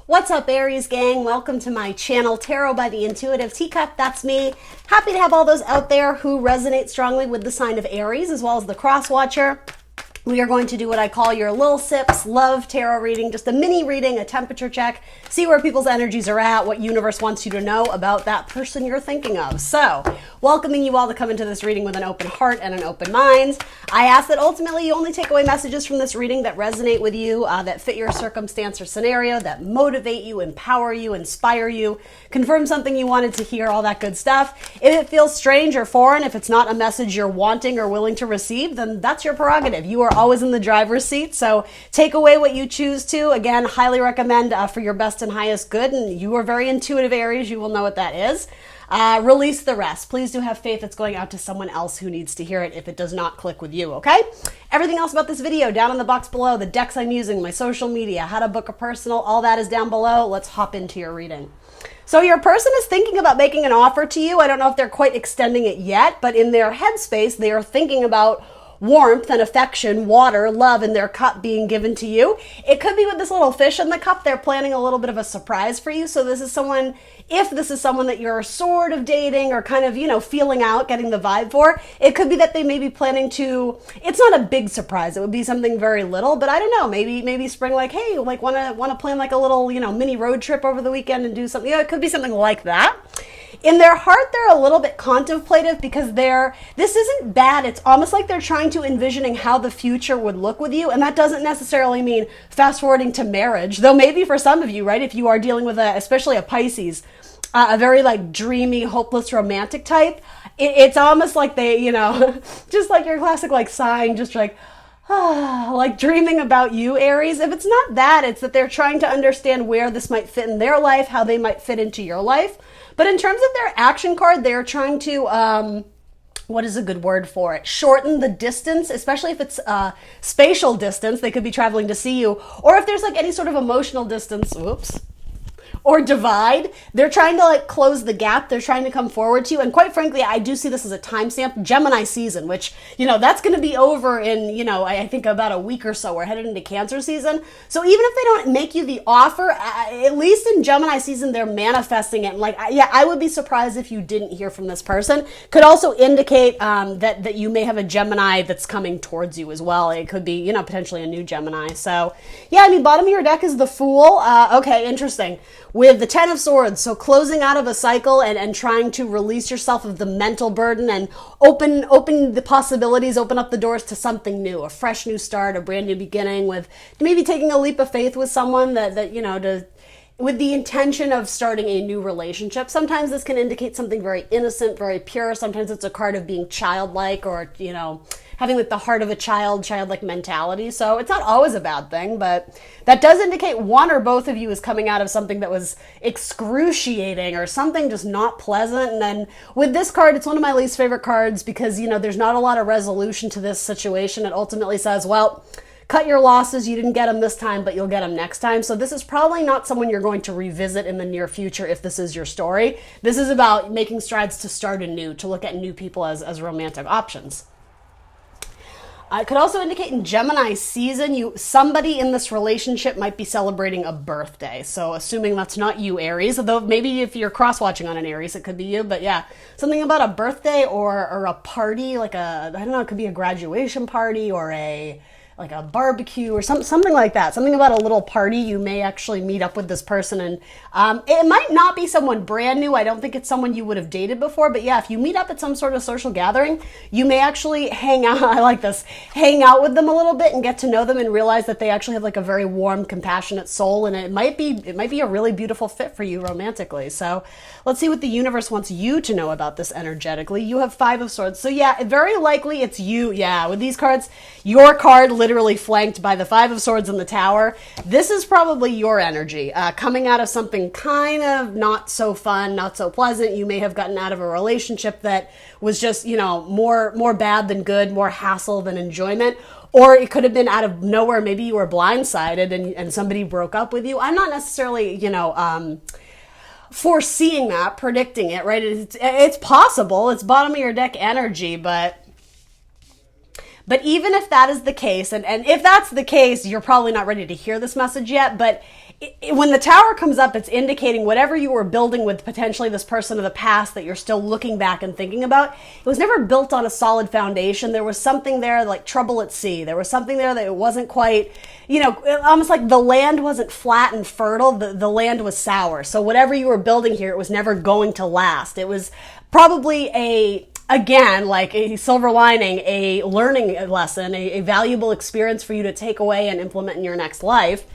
What's up, Aries gang? Welcome to my channel, Tarot by the Intuitive Teacup. That's me. Happy to have all those out there who resonate strongly with the sign of Aries, as well as the cross watcher. We are going to do what I call your little sips, love tarot reading, just a mini reading, a temperature check, see where people's energies are at, what universe wants you to know about that person you're thinking of. So, welcoming you all to come into this reading with an open heart and an open mind. I ask that ultimately you only take away messages from this reading that resonate with you, that fit your circumstance or scenario, that motivate you, empower you, inspire you, confirm something you wanted to hear, all that good stuff. If it feels strange or foreign, if it's not a message you're wanting or willing to receive, then that's your prerogative. You are always in the driver's seat, so take away what you choose to. Again, highly recommend for your best and highest good, and you are very intuitive, Aries. You will know what that is. Release the rest. Please do have faith it's going out to someone else who needs to hear it if it does not click with you, okay? Everything else about this video down in the box below, the decks I'm using, my social media, how to book a personal, all that is down below. Let's hop into your reading. So your person is thinking about making an offer to you. I don't know if they're quite extending it yet, but in their headspace, they are thinking about warmth and affection, water, love in their cup being given to you. It could be with this little fish in the cup. They're planning a little bit of a surprise for you. So this is someone, if this is someone that you're sort of dating or kind of, you know, feeling out, getting the vibe for, it could be that they may be planning to, it's not a big surprise. It would be something very little, but I don't know, maybe spring, like, hey, like want to plan like a little, you know, mini road trip over the weekend and do something. You know, it could be something like that. In their heart, they're a little bit contemplative because this isn't bad. It's almost like they're trying to envisioning how the future would look with you. And that doesn't necessarily mean fast forwarding to marriage, though maybe for some of you, right? If you are dealing with especially a Pisces, a very like dreamy, hopeless, romantic type, it's almost like they, you know, just like your classic, like sighing, just like, like dreaming about you, Aries. If it's not that, it's that they're trying to understand where this might fit in their life, how they might fit into your life. But in terms of their action card, they're trying to, what is a good word for it? Shorten the distance, especially if it's spatial distance. They could be traveling to see you. Or if there's like any sort of emotional distance, or divide, they're trying to like close the gap. They're trying to come forward to you. And quite frankly, I do see this as a timestamp, Gemini season, which, you know, that's going to be over in, you know, I think about a week or so. We're headed into Cancer season. So even if they don't make you the offer, at least in Gemini season, they're manifesting it. And like, yeah, I would be surprised if you didn't hear from this person. Could also indicate that you may have a Gemini that's coming towards you as well. It could be, you know, potentially a new Gemini. So yeah, I mean, bottom of your deck is the Fool. Okay, interesting. With the Ten of Swords, so closing out of a cycle and trying to release yourself of the mental burden and open the possibilities, open up the doors to something new, a fresh new start, a brand new beginning, with maybe taking a leap of faith with someone that you know, with the intention of starting a new relationship. Sometimes this can indicate something very innocent, very pure. Sometimes it's a card of being childlike, or, you know, having like the heart of a childlike mentality. So it's not always a bad thing, but that does indicate one or both of you is coming out of something that was excruciating or something just not pleasant. And then with this card, it's one of my least favorite cards because, you know, there's not a lot of resolution to this situation. It ultimately says, well, cut your losses. You didn't get them this time, but you'll get them next time. So this is probably not someone you're going to revisit in the near future if this is your story. This is about making strides to start anew, to look at new people as romantic options. It could also indicate in Gemini season, somebody in this relationship might be celebrating a birthday. So assuming that's not you, Aries, although maybe if you're cross-watching on an Aries, it could be you. But yeah, something about a birthday or a party, like I don't know, it could be a graduation party or like a barbecue or something like that. Something about a little party. You may actually meet up with this person, and it might not be someone brand new. I don't think it's someone you would have dated before, but yeah, if you meet up at some sort of social gathering, you may actually hang out. I like this. Hang out with them a little bit and get to know them and realize that they actually have like a very warm, compassionate soul, and it might be a really beautiful fit for you romantically. So let's see what the universe wants you to know about this energetically. You have Five of Swords. So yeah, very likely it's you. Yeah, with these cards, your card literally flanked by the Five of Swords and the Tower. This is probably your energy coming out of something kind of not so fun, not so pleasant. You may have gotten out of a relationship that was just, you know, more bad than good, more hassle than enjoyment. Or it could have been out of nowhere. Maybe you were blindsided and somebody broke up with you. I'm not necessarily, you know, foreseeing that, predicting it, right? It's possible. It's bottom of your deck energy, but even if that is the case, and if that's the case, you're probably not ready to hear this message yet, but when the tower comes up, it's indicating whatever you were building with potentially this person of the past that you're still looking back and thinking about, it was never built on a solid foundation. There was something there like trouble at sea. There was something there that it wasn't quite, almost like the land wasn't flat and fertile. The land was sour. So whatever you were building here, it was never going to last. It was probably again, like a silver lining, a learning lesson, a valuable experience for you to take away and implement in your next life.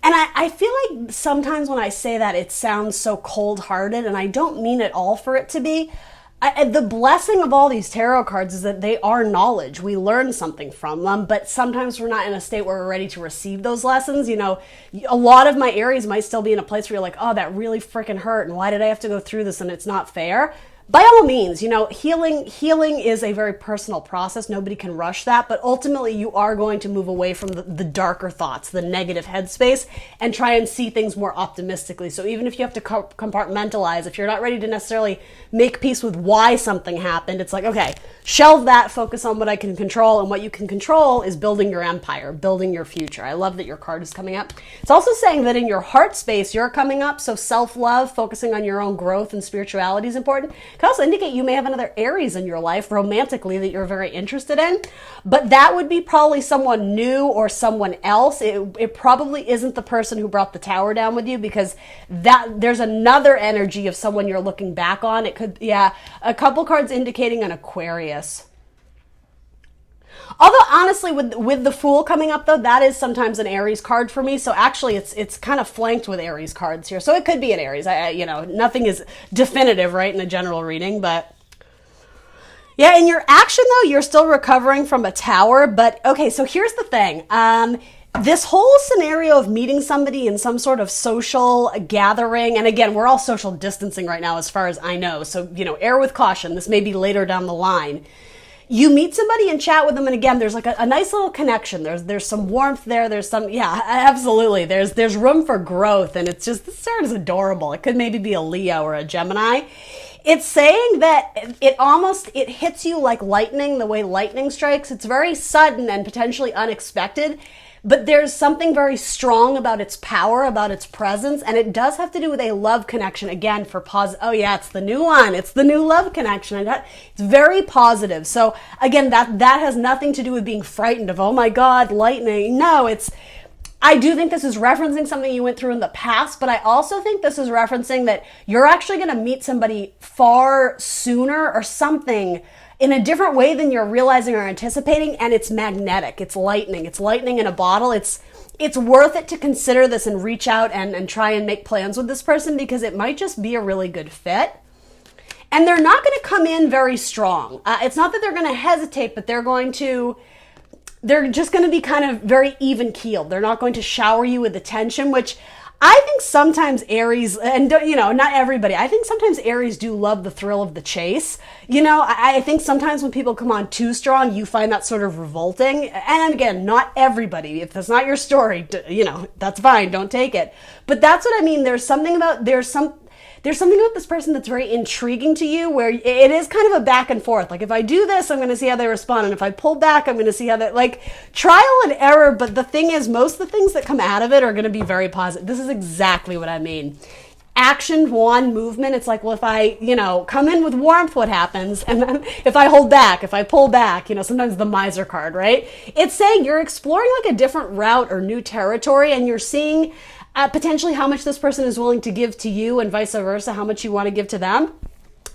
And I feel like sometimes when I say that, it sounds so cold-hearted, and I don't mean it all for it to be. The blessing of all these tarot cards is that they are knowledge. We learn something from them, but sometimes we're not in a state where we're ready to receive those lessons. A lot of my Aries might still be in a place where you're like, oh, that really freaking hurt, and why did I have to go through this, and it's not fair. By all means, healing is a very personal process. Nobody can rush that, but ultimately you are going to move away from the darker thoughts, the negative headspace, and try and see things more optimistically. So even if you have to compartmentalize, if you're not ready to necessarily make peace with why something happened, it's like, okay, shelve that, focus on what I can control, and what you can control is building your empire, building your future. I love that your card is coming up. It's also saying that in your heart space, you're coming up, so self-love, focusing on your own growth and spirituality is important. It can also indicate you may have another Aries in your life romantically that you're very interested in, but that would be probably someone new or someone else. It probably isn't the person who brought the tower down with you, because there's another energy of someone you're looking back on. It could, a couple cards indicating an Aquarius. Although honestly, with the Fool coming up though, that is sometimes an Aries card for me. So actually, it's kind of flanked with Aries cards here. So it could be an Aries. Nothing is definitive, right, in a general reading, but yeah. In your action though, you're still recovering from a tower. But okay, so here's the thing. This whole scenario of meeting somebody in some sort of social gathering, and again, we're all social distancing right now, as far as I know. So err with caution. This may be later down the line. You meet somebody and chat with them, and again, there's like a nice little connection. There's some warmth there. There's some, absolutely. There's room for growth, and it's just, this card is adorable. It could maybe be a Leo or a Gemini. It's saying that it hits you like lightning, the way lightning strikes. It's very sudden and potentially unexpected, but there's something very strong about its power, about its presence, and it does have to do with a love connection. Again, for oh yeah, it's the new one. It's the new love connection. It's very positive. So again, that has nothing to do with being frightened of, oh my God, lightning. No, I do think this is referencing something you went through in the past, but I also think this is referencing that you're actually going to meet somebody far sooner or something in a different way than you're realizing or anticipating, and it's magnetic. It's lightning. It's lightning in a bottle. It's worth it to consider this and reach out and try and make plans with this person, because it might just be a really good fit. And they're not going to come in very strong. It's not that they're going to hesitate, but they're just going to be kind of very even keeled. They're not going to shower you with attention, which I think sometimes Aries, and not everybody, I think sometimes Aries do love the thrill of the chase. I think sometimes when people come on too strong, you find that sort of revolting. And again, not everybody. If that's not your story, that's fine. Don't take it. But that's what I mean. There's something about this person that's very intriguing to you, where it is kind of a back and forth. Like, if I do this, I'm going to see how they respond. And if I pull back, I'm going to see how trial and error. But the thing is, most of the things that come out of it are going to be very positive. This is exactly what I mean. Action, one, movement. It's like, well, if I, come in with warmth, what happens? And then if I hold back, if I pull back, sometimes the miser card, right? It's saying you're exploring like a different route or new territory, and you're seeing potentially how much this person is willing to give to you, and vice versa, how much you want to give to them.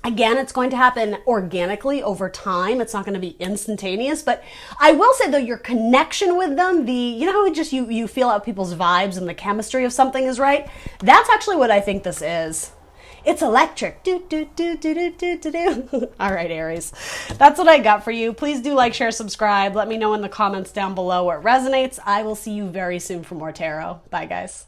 Again, it's going to happen organically over time. It's not going to be instantaneous, but I will say though, your connection with them, how you feel out people's vibes and the chemistry of something is right. That's actually what I think this is. It's electric. Do, do, do, do, do, do, do, do. All right, Aries. That's what I got for you. Please do like, share, subscribe. Let me know in the comments down below what resonates. I will see you very soon for more tarot. Bye, guys.